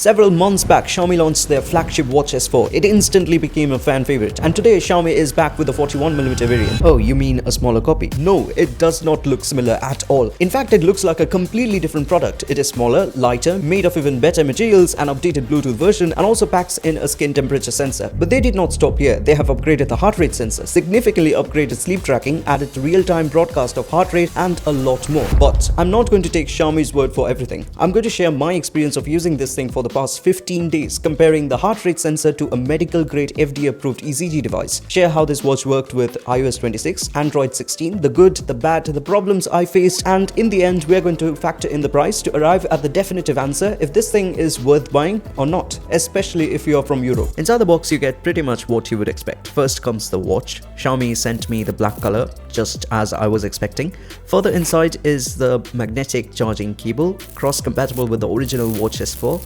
Several months back, Xiaomi launched their flagship Watch S4. It instantly became a fan favorite, and today Xiaomi is back with a 41mm variant. Oh, you mean a smaller copy? No, it does not look similar at all. In fact, it looks like a completely different product. It is smaller, lighter, made of even better materials, an updated Bluetooth version, and also packs in a skin temperature sensor. But they did not stop here. They have upgraded the heart rate sensor, significantly upgraded sleep tracking, added real-time broadcast of heart rate, and a lot more. But I'm not going to take Xiaomi's word for everything. I'm going to share my experience of using this thing for the past 15 days, comparing the heart rate sensor to a medical-grade FDA-approved ECG device, share how this watch worked with iOS 26, Android 16, the good, the bad, the problems I faced, and in the end, we're going to factor in the price to arrive at the definitive answer if this thing is worth buying or not, especially if you're from Europe. Inside the box, you get pretty much what you would expect. First comes the watch. Xiaomi sent me the black color, just as I was expecting. Further inside is the magnetic charging cable, cross-compatible with the original Watch S4.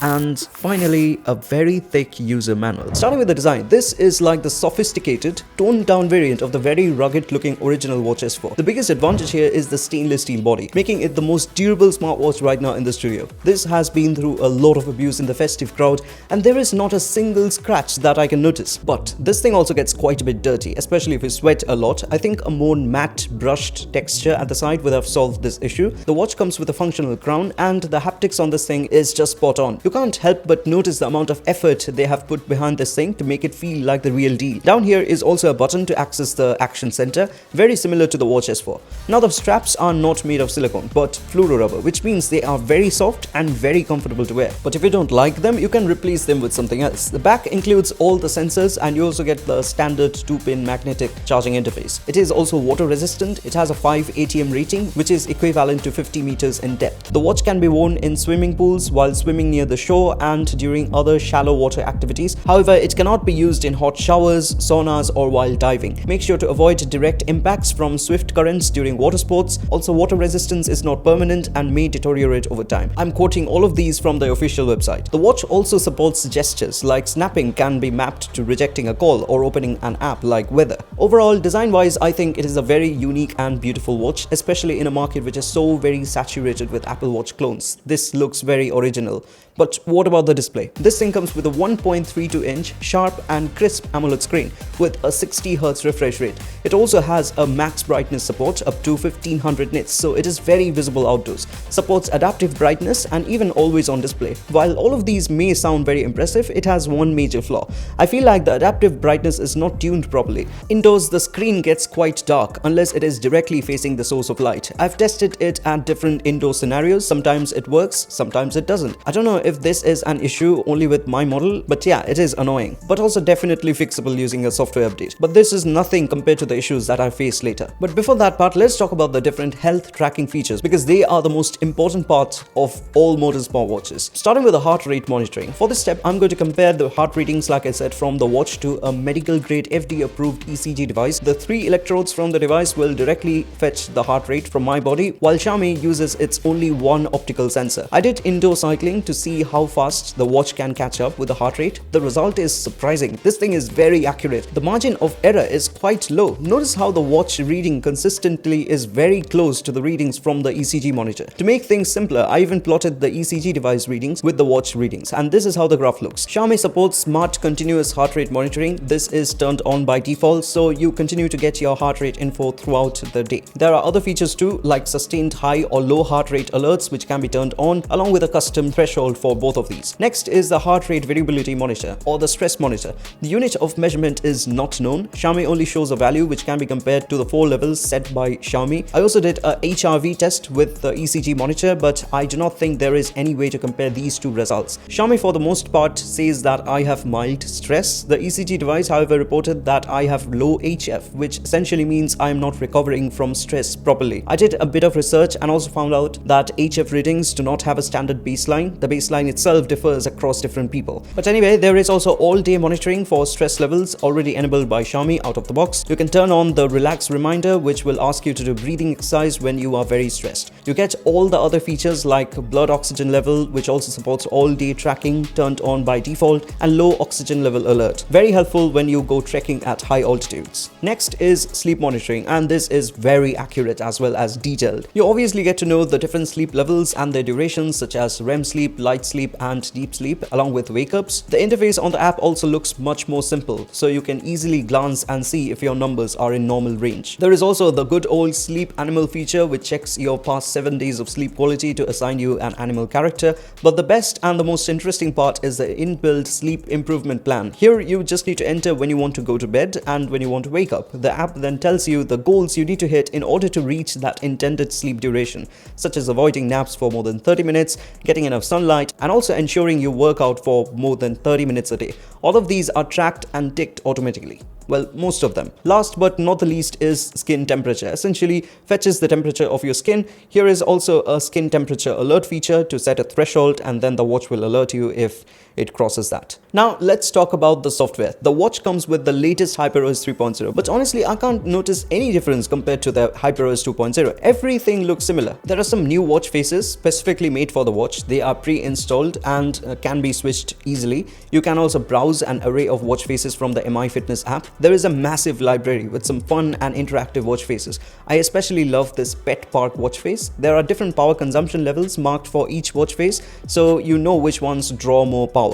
And finally, a very thick user manual. Starting with the design, this is like the sophisticated, toned down variant of the very rugged looking original Watch S4. The biggest advantage here is the stainless steel body, making it the most durable smartwatch right now in the studio. This has been through a lot of abuse in the festive crowd, and there is not a single scratch that I can notice. But this thing also gets quite a bit dirty, especially if you sweat a lot. I think a more matte brushed texture at the side would have solved this issue. The watch comes with a functional crown, and the haptics on this thing is just spot on. You can't help but notice the amount of effort they have put behind this thing to make it feel like the real deal. Down here is also a button to access the action center, very similar to the Watch S4. Now the straps are not made of silicone but fluoro rubber, which means they are very soft and very comfortable to wear. But if you don't like them, you can replace them with something else. The back includes all the sensors, and you also get the standard 2-pin magnetic charging interface. It is also water resistant. It has a 5 ATM rating, which is equivalent to 50 meters in depth. The watch can be worn in swimming pools, while swimming near the shore, and during other shallow water activities. However, it cannot be used in hot showers, saunas, or while diving. Make sure to avoid direct impacts from swift currents during water sports. Also, water resistance is not permanent and may deteriorate over time. I'm quoting all of these from the official website. The watch also supports gestures, like snapping can be mapped to rejecting a call or opening an app like weather. Overall, design-wise, I think it is a very unique and beautiful watch, especially in a market which is so very saturated with Apple Watch clones. This looks very original. But what about the display? This thing comes with a 1.32-inch sharp and crisp AMOLED screen with a 60Hz refresh rate. It also has a max brightness support up to 1500 nits, so it is very visible outdoors. Supports adaptive brightness and even always on display. While all of these may sound very impressive, it has one major flaw. I feel like the adaptive brightness is not tuned properly. Indoors, the screen gets quite dark unless it is directly facing the source of light. I've tested it at different indoor scenarios. Sometimes it works, sometimes it doesn't. I don't know if this is an issue only with my model, but yeah, it is annoying, but also definitely fixable using a software update. But this is nothing compared to the issues that I face later. But before that part, let's talk about the different health tracking features, because they are the most important part of all modern smartwatches. Starting with the heart rate monitoring. For this step, I'm going to compare the heart readings, like I said, from the watch to a medical grade FDA approved ECG device. The 3 electrodes from the device will directly fetch the heart rate from my body, while Xiaomi uses its only one optical sensor. I did indoor cycling to see how fast the watch can catch up with the heart rate. The result is surprising. This thing is very accurate. The margin of error is quite low. Notice how the watch reading consistently is very close to the readings from the ECG monitor. To make things simpler, I even plotted the ECG device readings with the watch readings, and this is how the graph looks. Xiaomi supports smart continuous heart rate monitoring. This is turned on by default, so you continue to get your heart rate info throughout the day. There are other features too, like sustained high or low heart rate alerts, which can be turned on, along with a custom threshold for both of these. Next is the heart rate variability monitor, or the stress monitor. The unit of measurement is not known. Xiaomi only shows a value which can be compared to the 4 levels set by Xiaomi. I also did a HRV test with the ECG monitor, but I do not think there is any way to compare these two results. Xiaomi for the most part says that I have mild stress. The ECG device, however, reported that I have low HF, which essentially means I am not recovering from stress properly. I did a bit of research and also found out that HF readings do not have a standard baseline. The baseline itself differs across different people. But anyway, there is also all-day monitoring for stress levels already enabled by Xiaomi out of the box. You can turn on the relax reminder, which will ask you to do breathing exercise when you are very stressed. You get all the other features like blood oxygen level, which also supports all-day tracking, turned on by default, and low oxygen level alert. Very helpful when you go trekking at high altitudes. Next is sleep monitoring, and this is very accurate as well as detailed. You obviously get to know the different sleep levels and their durations, such as REM sleep, light sleep and deep sleep along with wake-ups. The interface on the app also looks much more simple, so you can easily glance and see if your numbers are in normal range. There is also the good old sleep animal feature, which checks your past 7 days of sleep quality to assign you an animal character. But the best and the most interesting part is the inbuilt sleep improvement plan. Here you just need to enter when you want to go to bed and when you want to wake up. The app then tells you the goals you need to hit in order to reach that intended sleep duration, such as avoiding naps for more than 30 minutes, getting enough sunlight, and also ensuring you work out for more than 30 minutes a day. All of these are tracked and ticked automatically. Well, most of them. Last but not the least is skin temperature. Essentially fetches the temperature of your skin. Here is also a skin temperature alert feature to set a threshold, and then the watch will alert you if it crosses that. Now let's talk about the software. The watch comes with the latest HyperOS 3.0, but honestly I can't notice any difference compared to the HyperOS 2.0. Everything looks similar. There are some new watch faces specifically made for the watch. They are pre-installed and can be switched easily. You can also browse an array of watch faces from the MI Fitness app. There is a massive library with some fun and interactive watch faces. I especially love this pet park watch face. There are different power consumption levels marked for each watch face, so you know which ones draw more power.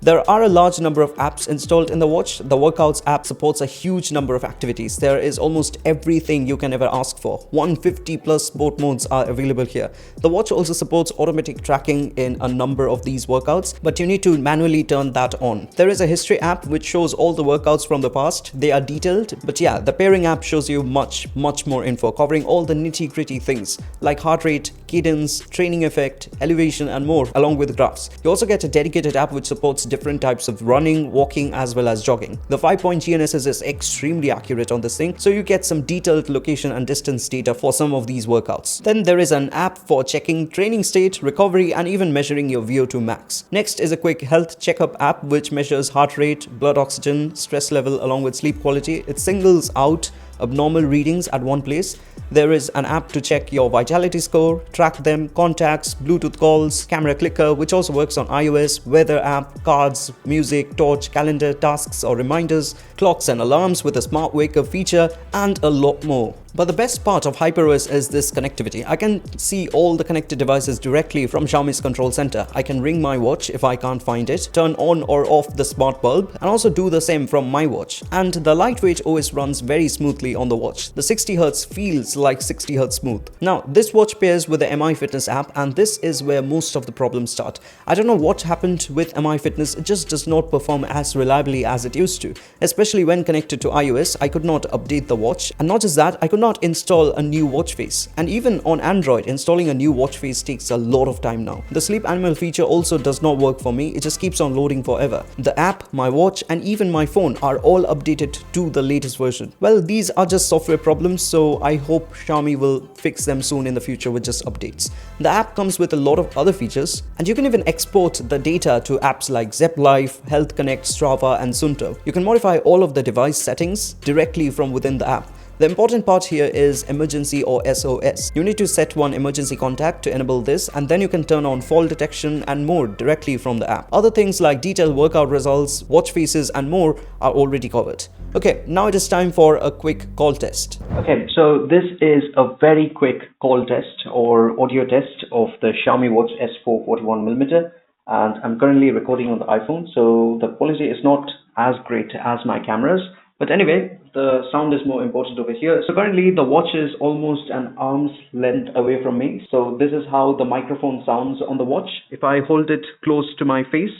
There are a large number of apps installed in the watch. The Workouts app supports a huge number of activities. There is almost everything you can ever ask for. 150 plus sport modes are available here. The watch also supports automatic tracking in a number of these workouts, but you need to manually turn that on. There is a history app which shows all the workouts from the past. They are detailed, but yeah, the pairing app shows you much more info, covering all the nitty-gritty things like heart rate, cadence, training effect, elevation, and more, along with graphs. You also get a dedicated app which supports different types of running, walking, as well as jogging. The 5-point GNSS is extremely accurate on this thing, so you get some detailed location and distance data for some of these workouts. Then there is an app for checking training state, recovery, and even measuring your VO2 max. Next is a quick health checkup app which measures heart rate, blood oxygen, stress level, along with sleep quality. It singles out abnormal readings at one place. There is an app to check your vitality score, track them, contacts, Bluetooth calls, camera clicker, which also works on iOS, weather app, cards, music, torch, calendar, tasks or reminders, clocks and alarms with a smart wake up feature, and a lot more. But the best part of HyperOS is this connectivity. I can see all the connected devices directly from Xiaomi's control center. I can ring my watch if I can't find it, turn on or off the smart bulb, and also do the same from my watch. And the lightweight OS runs very smoothly on the watch. The 60Hz feels like 60Hz smooth. Now, this watch pairs with the MI Fitness app, and this is where most of the problems start. I don't know what happened with MI Fitness. It just does not perform as reliably as it used to. Especially when connected to iOS, I could not update the watch, and not just that, I could not install a new watch face. And even on Android, installing a new watch face takes a lot of time now. The sleep animal feature also does not work for me. It just keeps on loading forever. The app, my watch, and even my phone are all updated to the latest version. Well, these are just software problems, so I hope Xiaomi will fix them soon in the future with just updates. The app comes with a lot of other features, and you can even export the data to apps like Zepp Life, Health Connect, Strava, and Sunto. You can modify all of the device settings directly from within the app. The important part here is emergency or SOS. You need to set one emergency contact to enable this, and then you can turn on fall detection and more directly from the app. Other things like detailed workout results, watch faces, and more are already covered. Okay, now it is time for a quick call test. Okay, so this is a very quick call test or audio test of the Xiaomi Watch S4 41mm, and I'm currently recording on the iPhone, so the quality is not as great as my cameras. But anyway, the sound is more important over here. So currently the watch is almost an arm's length away from me. So this is how the microphone sounds on the watch. If I hold it close to my face,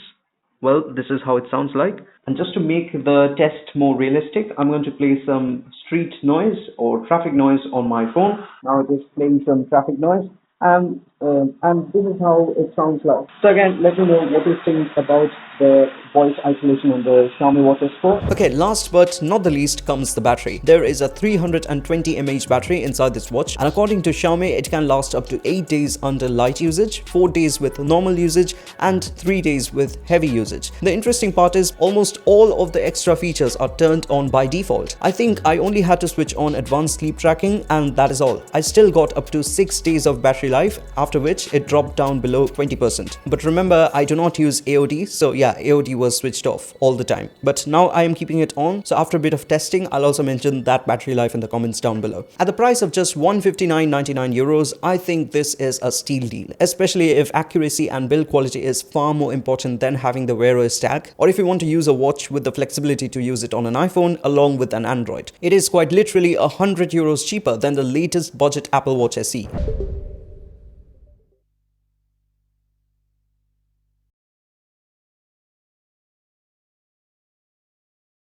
well, this is how it sounds like. And just to make the test more realistic, I'm going to play some street noise or traffic noise on my phone. Now it is playing some traffic noise. And this is how it sounds like. So again, let me know what you think about the voice isolation on the Xiaomi Watch S4. Okay, last but not the least comes the battery. There is a 320 mAh battery inside this watch, and according to Xiaomi, it can last up to 8 days under light usage, 4 days with normal usage, and 3 days with heavy usage. The interesting part is almost all of the extra features are turned on by default. I think I only had to switch on advanced sleep tracking, and that is all. I still got up to 6 days of battery life, after which it dropped down below 20%. But remember, I do not use AOD, so yeah, AOD was switched off all the time. But now I am keeping it on, so after a bit of testing, I'll also mention that battery life in the comments down below. At the price of just 159.99 euros, I think this is a steal deal, especially if accuracy and build quality is far more important than having the Wear OS tag, or if you want to use a watch with the flexibility to use it on an iPhone along with an Android. It is quite literally 100 euros cheaper than the latest budget Apple Watch SE.